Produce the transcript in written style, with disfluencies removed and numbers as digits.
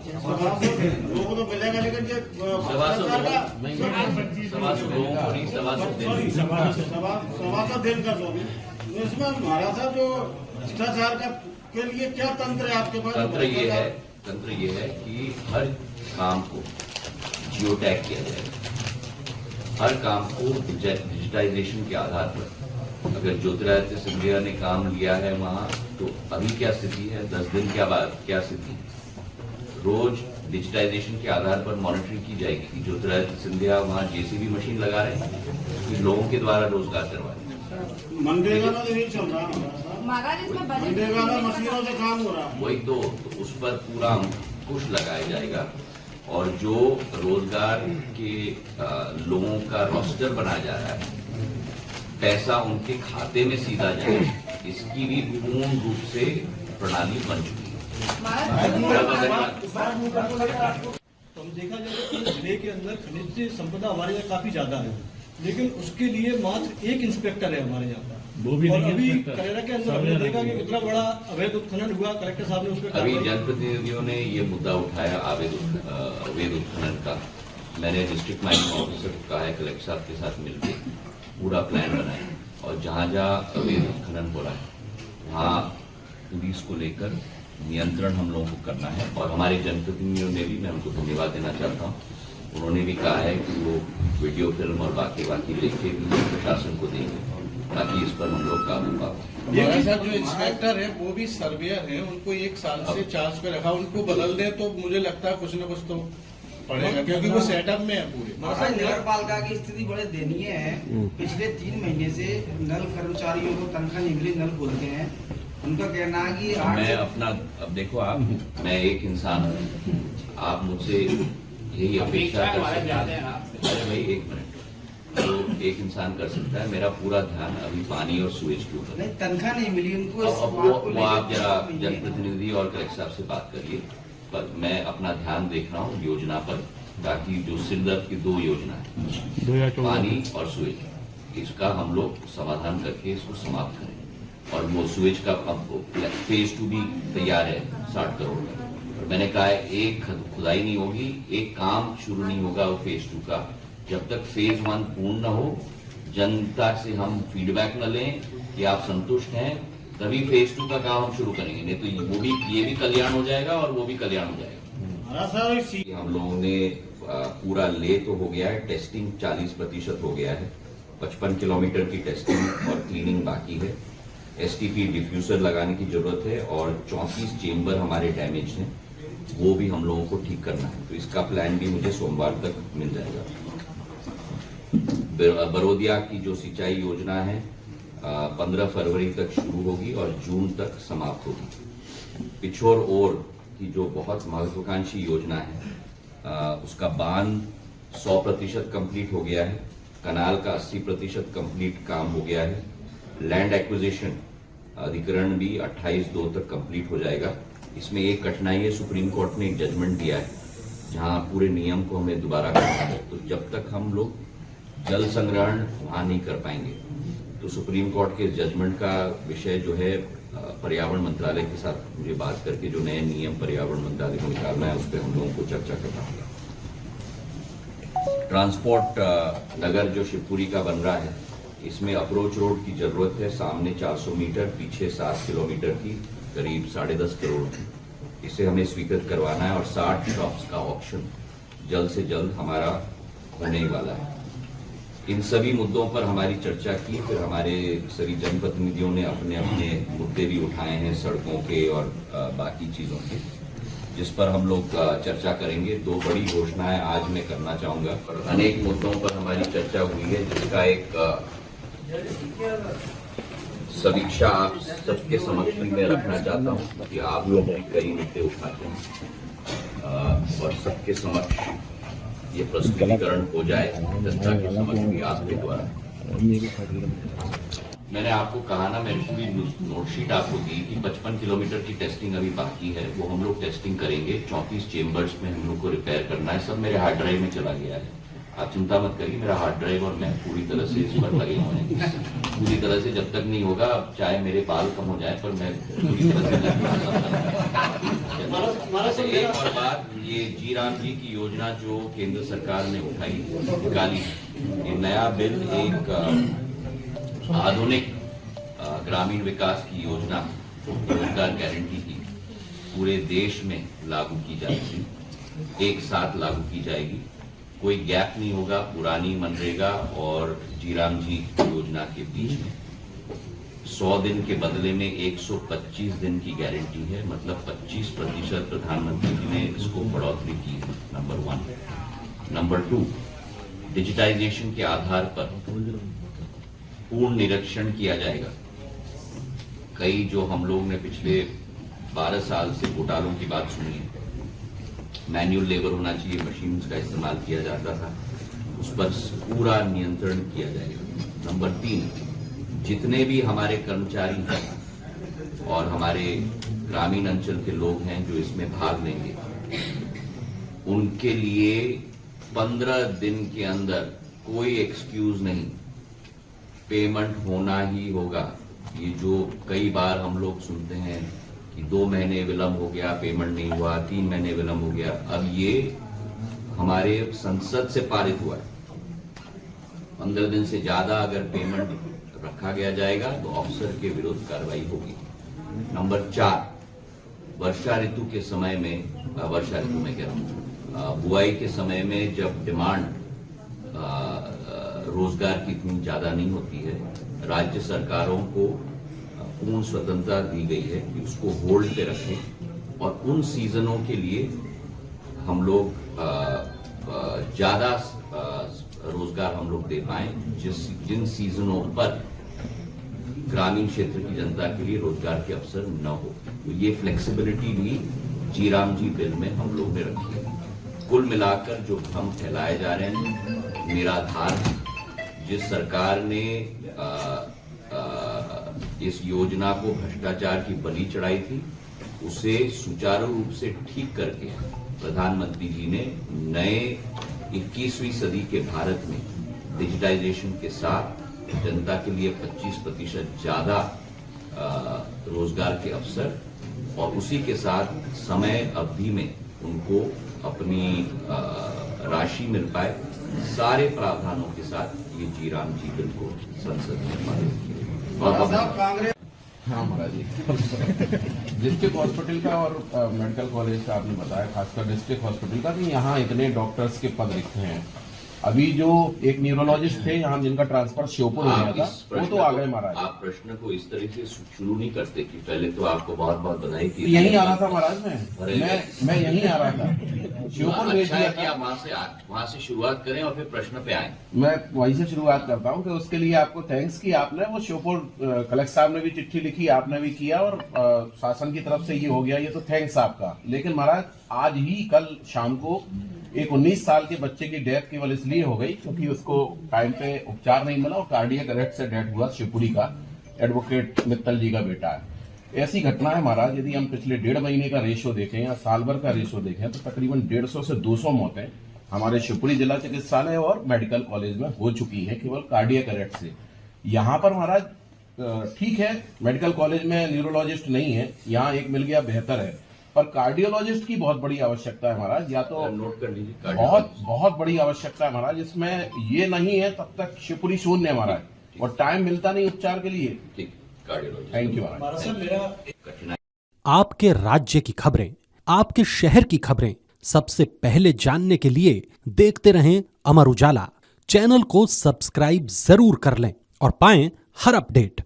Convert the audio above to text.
लोगों को मिलेगा, लेकिन ये सभासद दिन का जो इसमें हमारा था जो भ्रष्टाचार का के लिए क्या तंत्र है आपके पास? तंत्र ये है कि हर काम को जियो टैग किया जाएगा, हर काम को डिजिटाइजेशन के आधार पर। अगर ज्योतिरादित्य सिंधिया ने काम लिया है वहां, तो अभी क्या स्थिति है, 10 दिन के बाद क्या स्थिति है, रोज डिजिटाइजेशन के आधार पर मॉनिटरिंग की जाएगी कि ज्योतिरादित्य सिंधिया वहां जेसीबी मशीन लगा रहे हैं कि लोगों के द्वारा रोजगार करवा रहे हैं। मनरेगा में नहीं चल रहा है, मनरेगा में मशीनों से काम हो रहा है। वही तो उस पर पूरा अंकुश लगाया जाएगा और जो रोजगार के लोगों का रोस्टर बनाया जा रहा है, पैसा उनके खाते में सीधा जाए, इसकी भी पूर्ण रूप से प्रणाली बन चुकी है। तो हम देखा जाए कि जिले के अंदर खनिज संपदा हमारे यहाँ काफी ज्यादा है, लेकिन उसके लिए मात्र एक इंस्पेक्टर है हमारे यहाँ पर। वो भी और नहीं अभी करेरा के अंदर हमने देखा कि कितना बड़ा अवैध उत्खनन हुआ, कलेक्टर साहब ने उस पर अभी जनप्रतिनिधियों ने ये मुद्दा उठाया अवैध उत्खनन का। मैंने डिस्ट्रिक्ट माइनिंग ऑफिसर को कहा है कलेक्टर साहब के साथ मिलकर पूरा प्लान बनाए और जहां जहां अवैध उत्खनन हो रहा है वहां पुलिस को लेकर नियंत्रण हम लोगों को करना है। और हमारे जनप्रतिनिधियों ने भी, मैं उनको धन्यवाद देना चाहता हूँ, उन्होंने भी कहा है कि वो वीडियो फिल्म और बाकी लेके भी प्रशासन को देंगे ताकि इस पर हम लोग काबू पा पाए। हमारे साथ जो इंस्पेक्टर है वो भी सर्वेयर है, उनको 1 साल से चार्ज पे रखा, उनको बदल दे तो मुझे लगता है कुछ न कुछ तो पड़ेगा, क्योंकि वो सेटअप में है पूरे। नगर पालिका की स्थिति बड़े दयनीय है। पिछले 3 महीने से नल कर्मचारियों को तनख्वाह नहीं मिली, नल बोलते हैं। उनका कहना है कि मैं अपना, अब देखो आप, मैं एक इंसान हूँ, आप मुझसे यही अपेक्षा कर सकते हैं। अरे भाई 1 मिनट, तो एक इंसान कर सकता है। मेरा पूरा ध्यान अभी पानी और सुएज के ऊपर। नहीं, तनख्वाह नहीं मिली उनको। वो आप जरा जनप्रतिनिधि और कलेक्टर साहब से बात करिए, पर मैं अपना ध्यान देख रहा हूँ योजना पर, ताकि जो सिरदर्द की 2 योजना है, पानी और सुएज, इसका हम लोग समाधान करके इसको समाप्त करें। और वो सुएज का फेज 2 भी तैयार है 60 करोड़ का। और मैंने कहा है एक खुदाई नहीं होगी, एक काम शुरू नहीं होगा वो फेज 2 का जब तक फेज 1 पूर्ण न हो, जनता से हम फीडबैक न लें कि आप संतुष्ट हैं, तभी फेज 2 का काम हम शुरू करेंगे। नहीं तो वो भी, ये भी कल्याण हो जाएगा और वो भी कल्याण हो जाएगा। हम लोगों ने पूरा ले तो हो गया है, टेस्टिंग 40% हो गया है, 55 किलोमीटर की टेस्टिंग और क्लीनिंग बाकी है। एसटीपी डिफ्यूजर लगाने की जरूरत है और 34 चेंबर हमारे डैमेज हैं, वो भी हम लोगों को ठीक करना है। तो इसका प्लान भी मुझे सोमवार तक मिल जाएगा। बरोदिया की जो सिंचाई योजना है 15 फरवरी तक शुरू होगी और जून तक समाप्त होगी। पिछोर ओर की जो बहुत महत्वाकांक्षी योजना है उसका बांध 100% कंप्लीट हो गया है, कनाल का 80% कंप्लीट काम हो गया है। लैंड एक्विजिशन अधिग्रहण भी 28/2 तक कंप्लीट हो जाएगा। इसमें एक कठिनाई है, सुप्रीम कोर्ट ने एक जजमेंट दिया है जहां पूरे नियम को हमें दोबारा करना है, तो जब तक हम लोग जल संग्रहण वहां नहीं कर पाएंगे, तो सुप्रीम कोर्ट के जजमेंट का विषय जो है पर्यावरण मंत्रालय के साथ मुझे बात करके जो नए नियम पर्यावरण मंत्रालय को निकालना है उस पर हम लोगों को चर्चा करना होगा। ट्रांसपोर्ट नगर जो शिवपुरी का बन रहा है, इसमें अप्रोच रोड की जरूरत है, सामने 400 मीटर, पीछे 7 किलोमीटर की, करीब 10.5 करोड़ की। इसे हमें स्वीकृत करवाना है और 60 शॉप्स का ऑप्शन जल्द से जल्द हमारा होने ही वाला है। इन सभी मुद्दों पर हमारी चर्चा की, फिर हमारे सभी जनप्रतिनिधियों ने अपने अपने मुद्दे भी उठाए हैं सड़कों के और बाकी चीजों के, जिस पर हम लोग चर्चा करेंगे। 2 बड़ी घोषणाएं आज मैं करना चाहूंगा। अनेक मुद्दों पर हमारी चर्चा हुई है, जिसका एक समीक्षा आप सबके समक्ष में रखना चाहता हूं कि आप लोग भी कई मुद्दे उठाते हैं और सबके समक्ष ये प्रस्तुतिकरण हो जाए जनता के समक्ष भी आपके द्वारा। मैंने आपको कहा ना, मैंने पूरी नोटशीट आपको दी कि 55 किलोमीटर की टेस्टिंग अभी बाकी है, वो हम लोग टेस्टिंग करेंगे। 34 चेंबर्स में हम लोग को रिपेयर करना है, सब मेरे हार्ड ड्राइव में चला गया है। आप चिंता मत करिए, मेरा हार्ड ड्राइव और मैं पूरी तरह से इस पर लगे हुए हैं। पूरी तरह से जब तक नहीं होगा, चाहे मेरे बाल कम हो जाए, पर मैं पूरी तरह से एक और बात, ये जी राम जी की योजना जो केंद्र सरकार ने निकाली, ये नया बिल एक आधुनिक ग्रामीण विकास की योजना, रोजगार गारंटी की पूरे देश में लागू की जाएगी, एक साथ लागू की जाएगी। कोई गैप नहीं होगा पुरानी मनरेगा और जीराम जी योजना के बीच में। 100 दिन के बदले में 125 दिन की गारंटी है, मतलब 25% प्रधानमंत्री जी ने इसको बढ़ोतरी की है। नंबर 1। नंबर 2, डिजिटाइजेशन के आधार पर पूर्ण निरीक्षण किया जाएगा। कई जो हम लोग ने पिछले 12 साल से घोटालों की बात सुनी है, मैनुअल लेबर होना चाहिए, मशीन का इस्तेमाल किया जाता था, उस पर पूरा नियंत्रण किया जाएगा। नंबर 3, जितने भी हमारे कर्मचारी हैं और हमारे ग्रामीण अंचल के लोग हैं जो इसमें भाग लेंगे, उनके लिए 15 दिन के अंदर कोई एक्सक्यूज नहीं, पेमेंट होना ही होगा। ये जो कई बार हम लोग सुनते हैं कि 2 महीने विलंब हो गया, पेमेंट नहीं हुआ, 3 महीने विलंब हो गया, अब ये हमारे संसद से पारित हुआ है। 15 दिन से ज्यादा अगर पेमेंट रखा गया जाएगा तो ऑफिसर के विरुद्ध कार्रवाई होगी। नंबर 4, वर्षा ऋतु के समय में, वर्षा ऋतु में कह रहा हूं, बुआई के समय में जब डिमांड रोजगार की इतनी ज्यादा नहीं होती है, राज्य सरकारों को पूर्ण स्वतंत्रता दी गई है कि उसको होल्ड पे रखें और उन सीजनों के लिए हम लोग ज्यादा रोजगार हम लोग दे पाए, जिन सीजनों पर ग्रामीण क्षेत्र की जनता के लिए रोजगार के अवसर न हो। तो ये फ्लेक्सिबिलिटी भी जी राम जी बिल में हम लोग ने रखी है। कुल मिलाकर जो भ्रम फैलाए जा रहे हैं, निराधार, जिस सरकार ने इस योजना को भ्रष्टाचार की बलि चढ़ाई थी, उसे सुचारू रूप से ठीक करके प्रधानमंत्री जी ने नए 21वीं सदी के भारत में डिजिटाइजेशन के साथ जनता के लिए 25% ज्यादा रोजगार के अवसर और उसी के साथ समय अवधि में उनको अपनी राशि मिल पाए, सारे प्रावधानों के साथ ये जी राम जी बिल को संसद में पारित किया। कांग्रेस हाँ महाराज जी, डिस्ट्रिक्ट हॉस्पिटल का और मेडिकल कॉलेज का आपने बताया, खासकर डिस्ट्रिक्ट हॉस्पिटल का, कि यहाँ इतने डॉक्टर्स के पद रिक्त हैं। अभी जो एक न्यूरोलॉजिस्ट थे यहाँ जिनका ट्रांसफर श्योपुर हो गया था, वो तो आ गए महाराज। आप प्रश्न को इस तरह से शुरू नहीं करते कि पहले तो आपको बहुत बहुत बधाई की। यहीं आ रहा था महाराज, मैं यहीं आ रहा था, श्योपुर भेज अच्छा है दिया कि था। आप वहां से शुरुआत करें और फिर प्रश्न पे आए। मैं वहीं से शुरुआत करता हूँ कि उसके लिए आपको थैंक्स कि आपने वो श्योपुर कलेक्टर साहब ने भी चिट्ठी लिखी, आपने भी किया और शासन की तरफ से ये हो गया, ये तो थैंक्स आपका। लेकिन महाराज आज ही कल शाम को एक 19 साल के बच्चे की डेथ केवल इसलिए हो गई क्योंकि उसको टाइम पे उपचार नहीं मिला और कार्डियक अरेस्ट से डेथ हुआ। शिवपुरी का एडवोकेट मित्तल जी का बेटा है। ऐसी घटना है महाराज, यदि हम पिछले 1.5 महीने का रेशो देखें या साल भर का रेशो देखें तो तकरीबन 150 से 200 मौतें हमारे शिवपुरी जिला चिकित्सालय और मेडिकल कॉलेज में हो चुकी है केवल कार्डियक अरेस्ट से। यहाँ पर महाराज ठीक है, मेडिकल कॉलेज में न्यूरोलॉजिस्ट नहीं है, यहाँ एक मिल गया बेहतर है, पर कार्डियोलॉजिस्ट की बहुत बड़ी आवश्यकता है महाराज। या तो नोट कर लीजिए, बहुत बड़ी आवश्यकता है महाराज। इसमें ये नहीं है तब तक शिवपुरी शून्य है महाराज, और टाइम मिलता नहीं उपचार के लिए। ठीक, cardiology. Thank you Maharaj. Sir मेरा कठिनाई आपके राज्य की खबरें, आपके शहर की खबरें सबसे पहले जानने के लिए देखते रहें अमर उजाला। चैनल को सब्सक्राइब जरूर कर लें और पाएं हर अपडेट।